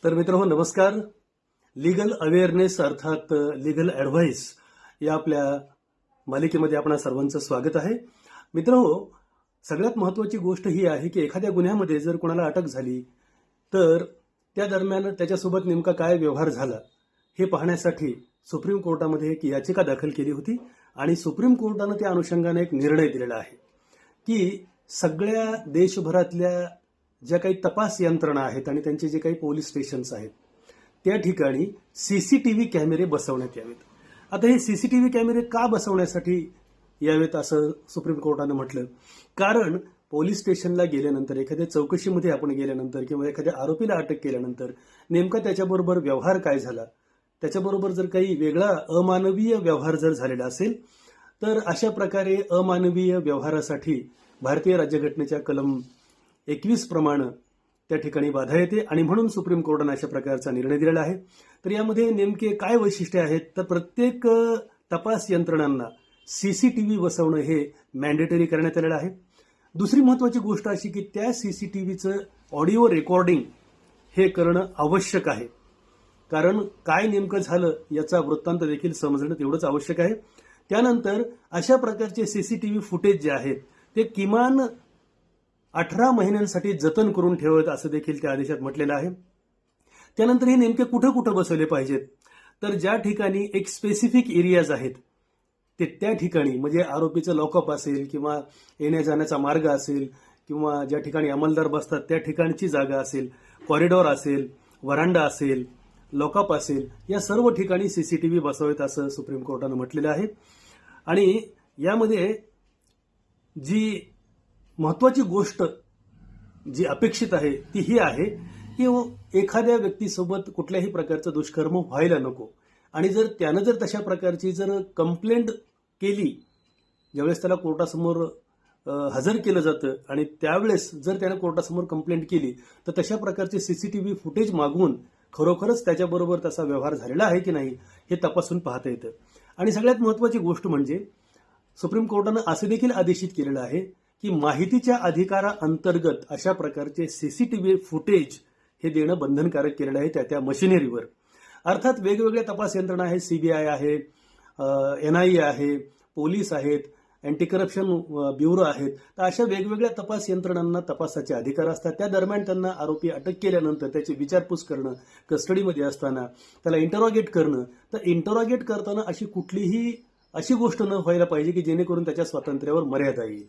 तर मित्रांनो नमस्कार. लीगल अवेअरनेस अर्थात लीगल ॲडव्हाइस या आपल्या मालिकेमध्ये आपणा सर्वांचं स्वागत आहे. मित्रांनो, सगळ्यात महत्त्वाची गोष्ट ही आहे की एखाद्या गुन्ह्यामध्ये जर कोणाला अटक झाली तर त्या दरम्यान त्याच्यासोबत नेमका काय व्यवहार झाला हे पाहण्यासाठी सुप्रीम कोर्टामध्ये एक याचिका दाखल केली होती आणि सुप्रीम कोर्टानं त्या अनुषंगाने एक निर्णय दिलेला आहे की सगळ्या देशभरातल्या ज्या काही तपास यंत्रणा आहेत आणि त्यांचे जे काही पोलीस स्टेशन्स आहेत त्या ठिकाणी सीसीटीव्ही कॅमेरे बसवण्यात यावेत. आता हे सीसीटीव्ही कॅमेरे का बसवण्यासाठी यावेत असं सुप्रीम कोर्टानं म्हटलं, कारण पोलीस स्टेशनला गेल्यानंतर एखाद्या चौकशीमध्ये आपण गेल्यानंतर किंवा एखाद्या आरोपीला अटक केल्यानंतर नेमका त्याच्याबरोबर व्यवहार काय झाला, त्याच्याबरोबर जर काही वेगळा अमानवीय व्यवहार जर झालेला असेल तर अशा प्रकारे अमानवीय व्यवहारासाठी भारतीय राज्यघटनेच्या कलम 21 प्रमाणे त्या ठिकाणी बाधा येते आणि म्हणून सुप्रीम कोर्टाने अशा प्रकारचा निर्णय दिलेला आहे. तर यामध्ये नेमके काय वैशिष्ट्ये आहेत, तर प्रत्येक तपास यंत्रणांना सीसीटीव्ही बसवणं हे मॅन्डेटरी करण्यात आलेलं आहे. दुसरी महत्त्वाची गोष्ट अशी की त्या सीसीटीव्हीचं ऑडिओ रेकॉर्डिंग हे करणं आवश्यक आहे, कारण काय नेमकं झालं याचा वृत्तांत देखील समजणं तेवढंच आवश्यक आहे. त्यानंतर अशा प्रकारचे सीसीटीव्ही फुटेज जे आहेत ते किमान 18 महिन्यांसाठी जतन करून ठेवत असं देखील त्या आदेशात म्हटलेलं आहे. त्यानंतर हे नेमके कुठं कुठं बसवले पाहिजेत, तर ज्या ठिकाणी एक स्पेसिफिक एरियाज आहेत ते त्या ठिकाणी, म्हणजे आरोपीचं लॉकअप असेल किंवा येण्या जाण्याचा मार्ग असेल किंवा ज्या ठिकाणी अंमलदार बसतात त्या ठिकाणची जागा असेल, कॉरिडॉर असेल, वरांडा असेल, लॉकअप असेल, या सर्व ठिकाणी सीसीटीव्ही बसवावेत असं सुप्रीम कोर्टानं म्हटलेलं आहे. आणि यामध्ये जी महत्त्वाची गोष्ट जी अपेक्षित आहे ती ही आहे की एखाद्या व्यक्तीसोबत कुठल्याही प्रकारचं दुष्कर्म व्हायला नको आणि जर त्यानं जर तशा प्रकारची जर कंप्लेंट केली, ज्यावेळेस त्याला कोर्टासमोर हजर केलं जातं आणि त्यावेळेस जर त्यानं कोर्टासमोर कंप्लेंट केली तर तशा प्रकारचे सीसीटीव्ही फुटेज मागवून खरोखरच त्याच्याबरोबर तसा व्यवहार झालेला आहे की नाही हे तपासून पाहता येतं. आणि सगळ्यात महत्त्वाची गोष्ट म्हणजे सुप्रीम कोर्टानं असं देखील आदेशित केलेलं आहे की माहितीच्या अधिकाराअंतर्गत अशा प्रकारचे सीसीटीव्ही फुटेज हे देणं बंधनकारक केलेलं आहे त्या मशिनरीवर. अर्थात वेगवेगळ्या तपास यंत्रणा आहेत, सीबीआय आहे, NIA आहे, पोलीस आहेत, अँटी करप्शन ब्युरो आहेत. तर अशा वेगवेगळ्या तपास यंत्रणांना तपासाचे अधिकार असतात. त्या दरम्यान त्यांना आरोपी अटक केल्यानंतर त्याची विचारपूस करणं, कस्टडीमध्ये असताना त्याला इंटरॉगेट करणं, तर इंटरॉगेट करताना अशी कुठलीही अशी गोष्ट न व्हायला पाहिजे की जेणेकरून त्याच्या स्वातंत्र्यावर मर्यादा येईल.